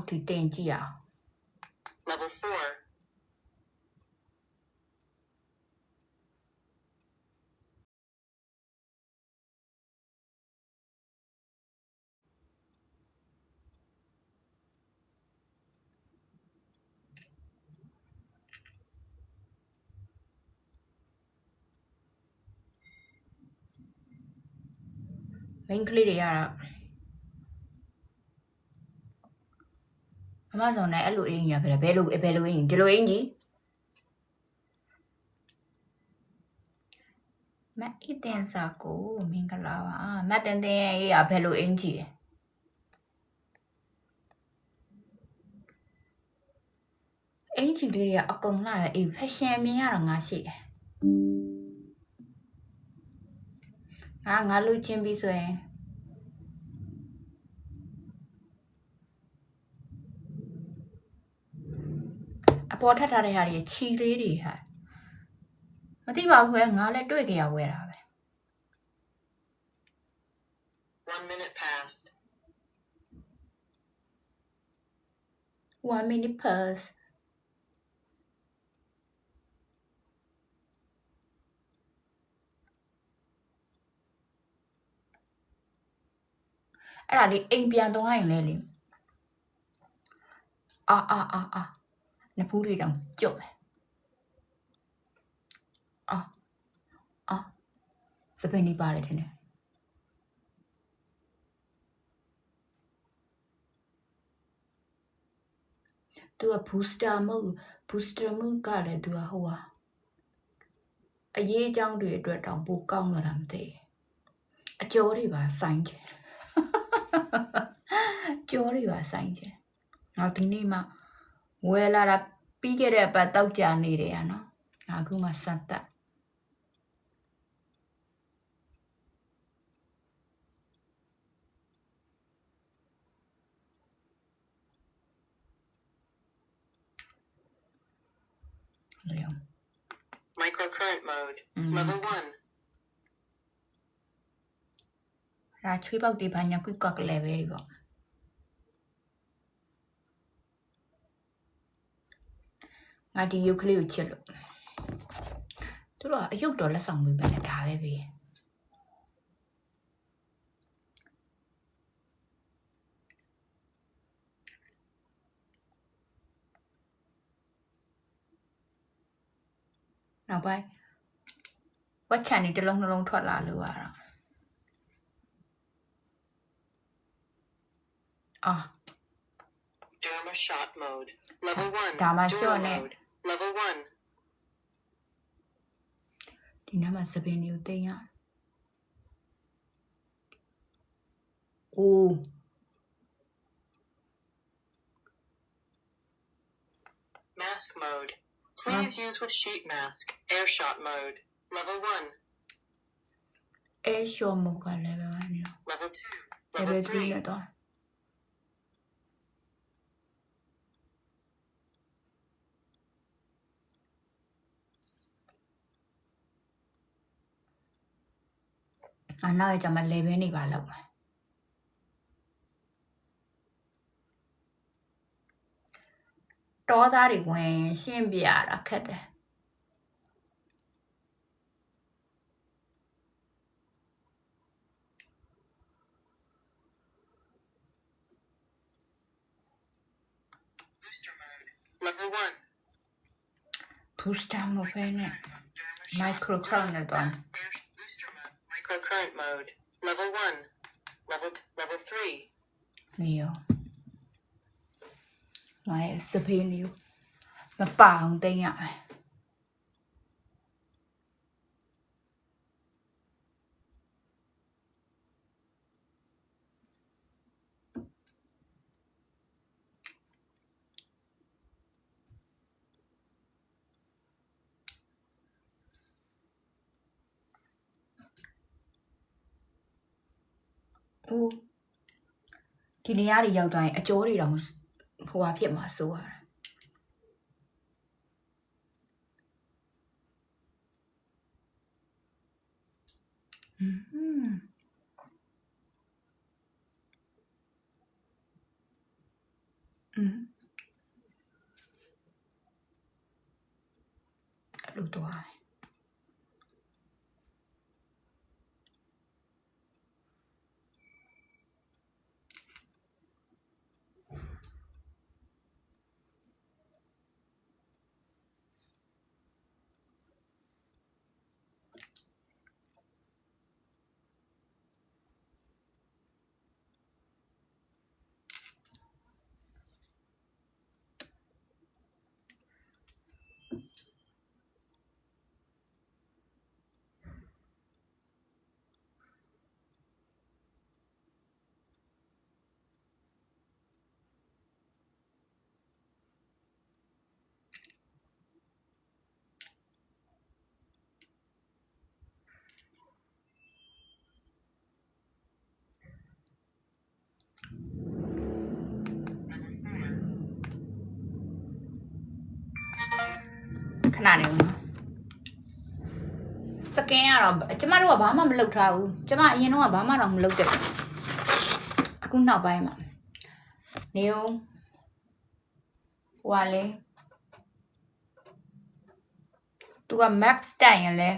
ထိတင်ကြည့်အောင် Level 4. main ကလေးတွေကတော့အမဆောင်နဲ့အဲ့လိုအင်ကြီးပဲဘယ်လိုအင်ကြီးဒီလိုအင်ကြီးမတ်အတင်စာကိုမင်္ဂလာပါမတ်တင်ရဲ့ရေးရဘယ်လိုအင်ကြီးအင်ကြီးလေးတွေကအကုန်လာတယ်အေး fashion မြင်ရတော့ငါရှိတယ်ငါလူချင်းပြီးဆိုရင်အပေါ်ထပ်ထားတဲ့ဟာတွေချီလေးတွေဟာမသိပါဘူးခွဲငါလည်းတွေ့ကြရဝဲတာပဲ 1 minute passed. 1 minute pass အဲ့ဒါလေးအိမ်ပြန်သွားရင်လဲလေအာနဖူးလေးတောင်ကြုတ်မယ်စပင်းလေးပါတယ်ထင်တယ်သူက booster mode ကလည်းသူကဟိုဟာအရေးအကြောင်းတွေအတွက်တောင်ပိုကောင်းလာတာမသိအကျော်တွေပါဆိုင်ချင်ကျော်တွေပါဆိုင်ချင်နောက်ဒီနေ့မှဝယ်လာတာပြီးခဲ့တဲ့အပတ်တောက်ကြနေတယ်ရနော်အခုမှစက်တက်Microcurrent mode. Level 1. ဒါချွေးပေါက်တွေဘာညာကွတ်ကလည်းပဲတွေပေါ့ငါဒီရုပ်ကလေးကိုချစ်လို့သူတို့ကအယုတ်တော်လက်ဆောင်ပေးပဲနဲ့ဒါပဲပဲနောက်ပိုင်းဝက်ချန်ဒီတစ်လုံးနှလုံးထွက်လာလို့ရတော့Derma shot mode. Level 1. Derma shot mode. Level 1. ဒီနားမှာစပင်းတွေကိုတင်ရအိုး Mask mode. Please use with sheet mask. Air shot mode. Level 1. Air shot mode ကလည်းပဲနေ Level 2. Level 3 3. နဲ့တော့နောက်ရကြမှာ level နေပါလောက်မယ်တောသားတွေဝင်ရှင်းပြရတာခက်တယ်Level 1. booster mode ပဲနဲ့ microcurrent နဲ့တော့ Microcurrent mode. Level 1. Level 3. နေရောငါရဲ့စပင်းလေးမပအောင်တင်ရမယ်ဦးဒီနေရာတွေရောက်တိုင်းအကျော်တွေတောင်ဟိုဟာဖြစ်မှာစိုးရတာ အဲ့လိုတော့ ခဏနေဦးစကင်ကတော့ကျမတို့ကဘာမှမလုပ်ထားဘူးကျမအရင်တော့ဘာမှတော့မလုပ်တဲ့အခုနောက်ပိုင်းမှာနေဦးဟိုကလေသူက max တိုင်ရင်လဲ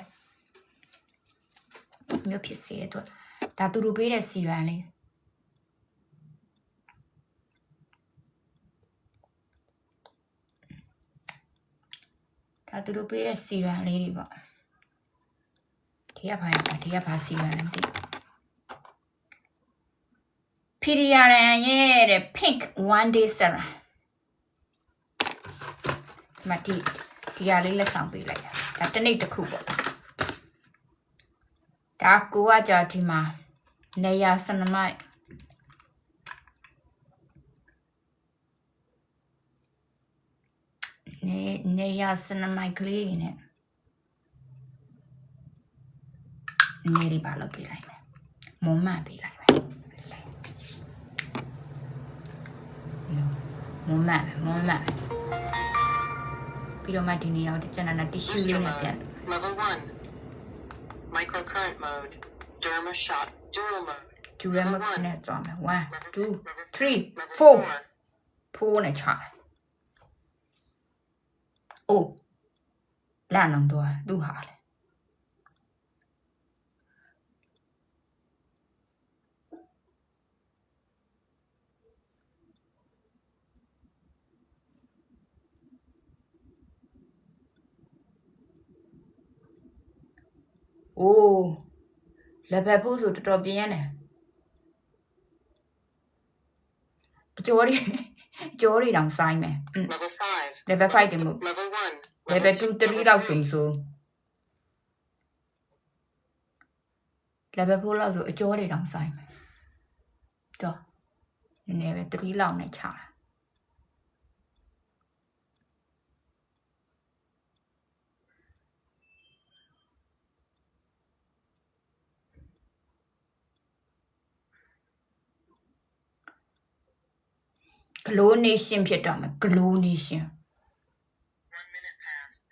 မျိုးဖြစ်စေတဲ့သူဒါသူတို့ပေးတဲ့စီရန်လေးဒါသူတို့ပေးတဲ့စီရန်လေးတွေပေါ့ဒီကဘာစီရန်လဲမသိဖီရီယာရန်ရဲ့တဲ့ pink one day serum မတီဒီဟာလေးလက်ဆောင်ပေးလိုက်တာဒါတစ်နေ့တစ်ခုပေါ့ဒါကိုကကြာဒီမှာနေရစနမိုက်နေရစနမိုက်ကလေးတွေနဲ့နေရီပါလို့ပေးလိုက်မယ်မုံမှန်ပေးလိုက်မယ်မုံမှန်ပြီးတော့မှဒီနေရာကိုကျန်တဲ့ tissue လေးနဲ့ပြန် Level 1 Microcurrent mode Derma shot dual mode Durama နဲ့သွားမယ်1 2 3 4 4နဲ့ချအိုးလာနံတော့သူဟာလေโอ้လက်ဖက်ဖို့ဆိုတော်တော်ပြင်းရတယ်ကြောတွေတောင်ဆိုင်မယ် Level 5 level 5တင်မို့ Level 1 level 2 3လောက်ဆို level 4လောက်ဆိုအကျော်တွေတောင်ဆိုင်မယ်တော့နည်းနည်းပဲ3လောက်နဲ့ချတာGlow Nation ဖြစ်တော့မယ် Glow Nation 1 minute passed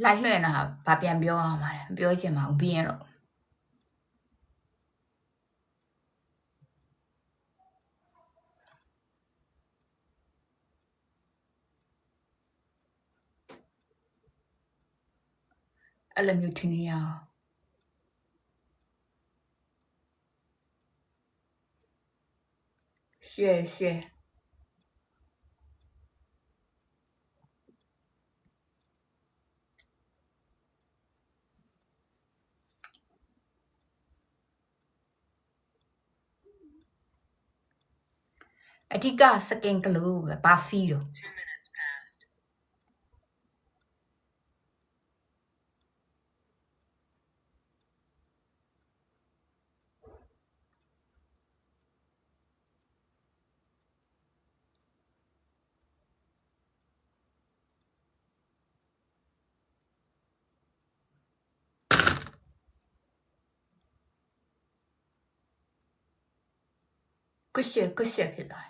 လိုက်လွှင့်တာဘာပြန်ပြောအောင်ပါလဲမပြောချင်ပါဘူးပြီးရင်တော့အဲ့လိုမျိုးထင်နေရအောင်ရှယ်အဓိကစကင်ကလို့ပဲဘာဖီတော့ 2 minutes passed ဟ Good shit ဖြစ်သွား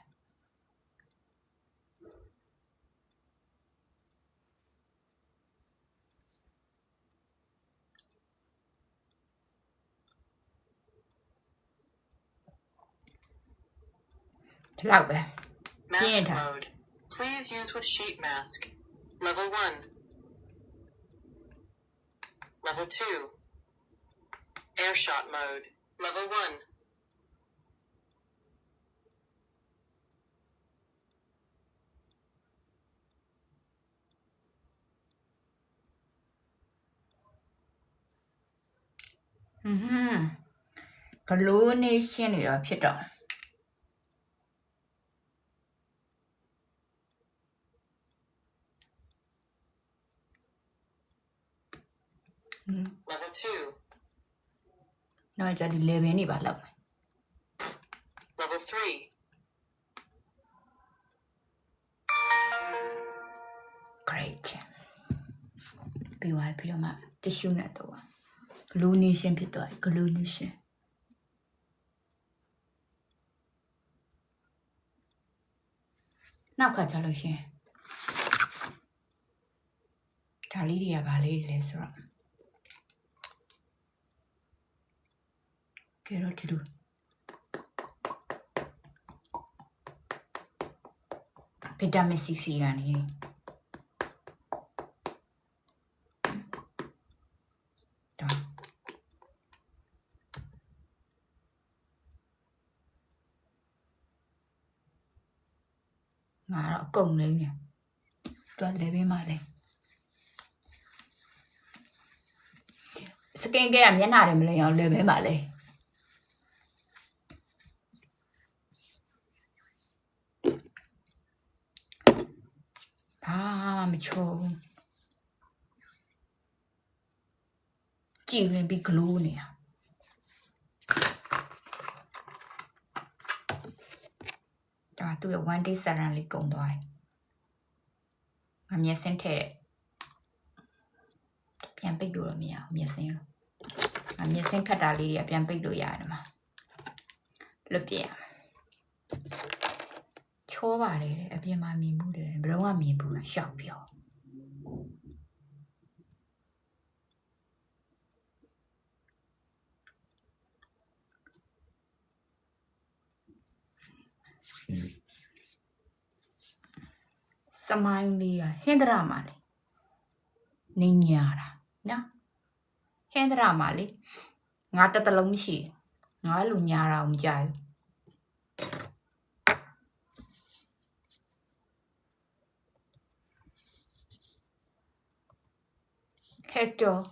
ဒီလောက်ပဲ Mask mode. Please use with sheet mask. Level 1. Level 2. Air shot mode. Level 1. Glue နေရှင်းနေတော့ဖြစ်တော့ Level 2. နောက်ကြဒီ level နေပါလောက် Level 3. Great ပြီးသွားပြီးတော့မှ tissue နဲ့တော့ glue နေရှင်းဖြစ်သွား glue နေရှင်းနောက်ခါကြလို့ရှင်ဒါလေးတွေကဗာလေးတွေလဲဆိုတော့ကဲတော့ဒီလိုဗီတာမင် C စီရနေငါတော့အကုန်လေးနေတွက်လေပေးမှလဲစကင်ကဲကမျက်နှာတွေမလိမ်အောင်လေပေးမှလဲဘာမချိုးကြည့်ရင်ပြီး glue နေတာဒါသူ့ရဲ့ one day serum လေးကုန်သွားတယ်ငါမျက်စင်းထည့်ပြန်ပိတ်လို့တော့မရဘူးမျက်စင်းလို့ငါမျက်စင်းခတ်တာလေးတွေကပြန်ပိတ်လို့ရတယ်မှာလွတ်ပြရချိုးပါတယ်အပြင်မှာမြင်မှုတယ်ဘယ်တော့မှမြင်ဘူးရှောက်ပြောစမိုင်းလေးဟင်္ဒရာမှာလေနေညာတာနော်ဟင်္ဒရာမှာလေငါတစ်တလုံးမရှိငါလူညာတာမကြိုက်ဟက်တော့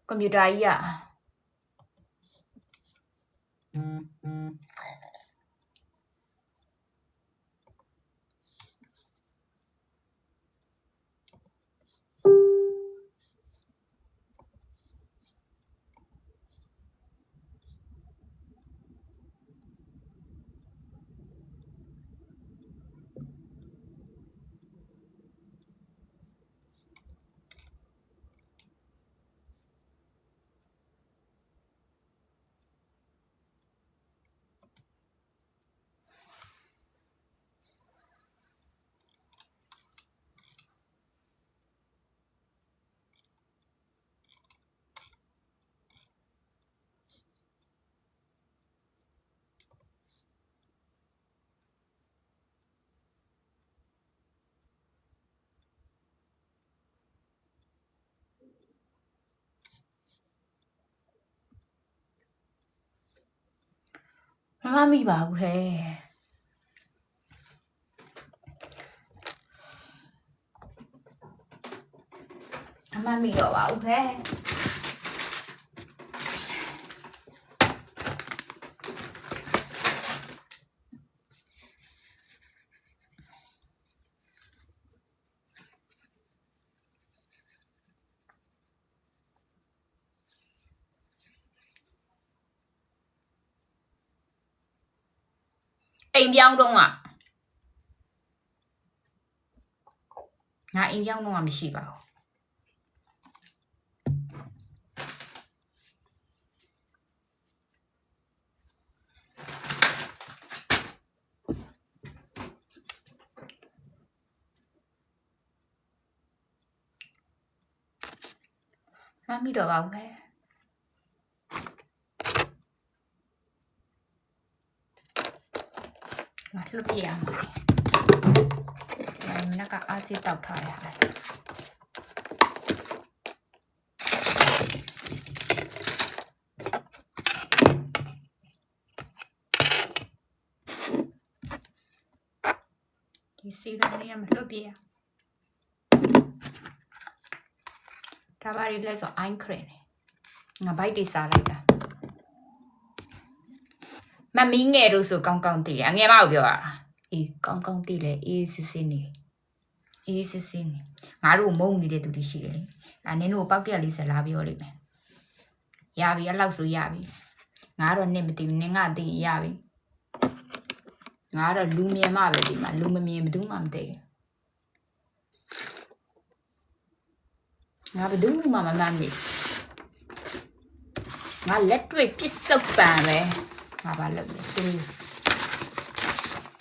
ကွန်ပျူတာကြီးမမိပါဘူးဟဲ့အမမိတော့ပါဘူးဟဲ့အိမ်ပြောင်းတော့ငါအိမ်ပြောင်းတော့မရှိပါဘူး မိတော့ပါဘူးပဲငါလွတ်ပြရမှာမနက်ကအားစီတောက်ထားရတာဒီစီရနေမလွတ်ပြရဒါပါရီလဲဆိုအိုင်းခရင်ငါဘိုက်တိစားလိုက်တာမမီးငယ်တို့ဆိုကောင်းကောင်းတည်တယ်အငယ်မကိုပြောရတာအေးကောင်းကောင်းတည်လေအေးစစ်စစ်နေအေးစစ်စစ်နေငါတို့မုံနေတဲ့သူတွေရှိတယ်လေဒါနင်းတို့ပောက်ကက်လေးဆက်လာပြောလိမ့်မယ်ရပြီအဲ့လောက်ဆိုရပြီငါတော့နှစ်မတည်ဘူးနင်ကတည်ရပြီငါတော့လူမြင်မှပဲဒီမှာလူမမြင်ဘယ်သူမှမတည်ငါဘယ်သူမှမမှန်ဘူးငါလက်တွေ့ပစ္စုပန်ပဲငါဘာလုပ်လဲသူ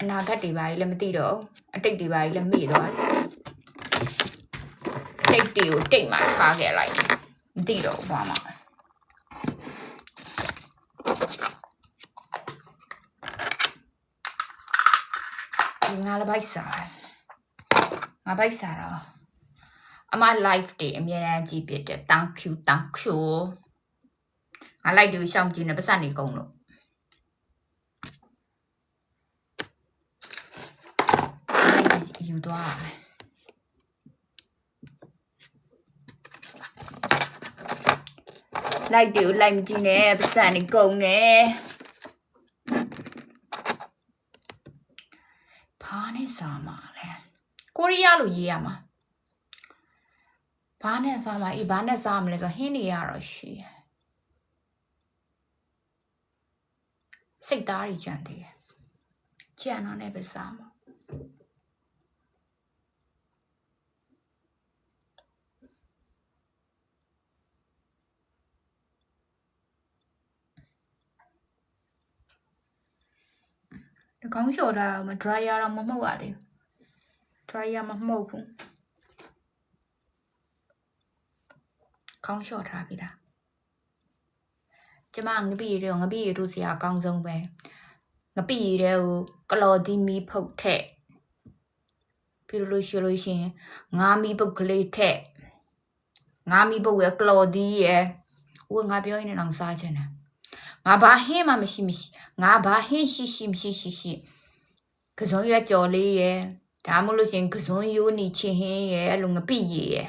အနာဂတ်တွေပါကြီးလည်းမသိတော့အတိတ်တွေပါကြီးလည်းမေ့သွားတိတ်တွေကိုတိတ်မှထားခဲ့လိုက်မသိတော့ဘာမှငါလည်းဘိုက်စားငါဘိုက်စားတော့အမ live တွေအမြဲတမ်းကြည့်ပြတယ် thank you ငါ live တွေကိုရှောင်ကြည့်နေပတ်စံနေကုန်လို့ယူသွားလိုက်တွေကိုလိုက်မကြည့်နဲ့ပတ်စံနေကုန်နေဘာနဲ့စားမှာလဲကိုရီးယားလိုရေးရမှာဘာနဲ့စားမှာဘာနဲ့စားမလဲဆိုဟင်းနေရတော့ရှိစိတ်သားကြီးကြံသေးတယ်ကြံတော့နဲ့ပဲစားမှာဒီကောင်းလျှော်တာမ dryer တော့မမှုတ်ရသေးဘူး dryer မမှုတ်ဘူးကောင်းလျှော်ထားပြီလားကျမငပိရဲငပိရတို့စရာအကောင်းဆုံးပဲငပိရဲကိုကလော်ဒီမီဖုတ်ထက်ပြီးလို့ရှိရင်ငါမီပုတ်ကလေးထက်ငါမီပုတ်ရဲ့ကလော်ဒီရဲ့ငါပြောရင်းနဲ့တော့စားချင်တယ်ငါဘာဟင်းမှမရှိငါဘာဟင်းရှိကစုံရွက်ကြော်လေးရဲ့ဒါမှမဟုတ်လို့ရှင်ကစုံရိုးနီချင်းဟင်းရဲ့အဲ့လိုငပိရရဲ့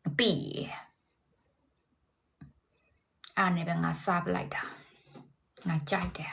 ငပိရအားနဲ့ပဲငါစားပလိုက်တာငါကြိုက်တယ်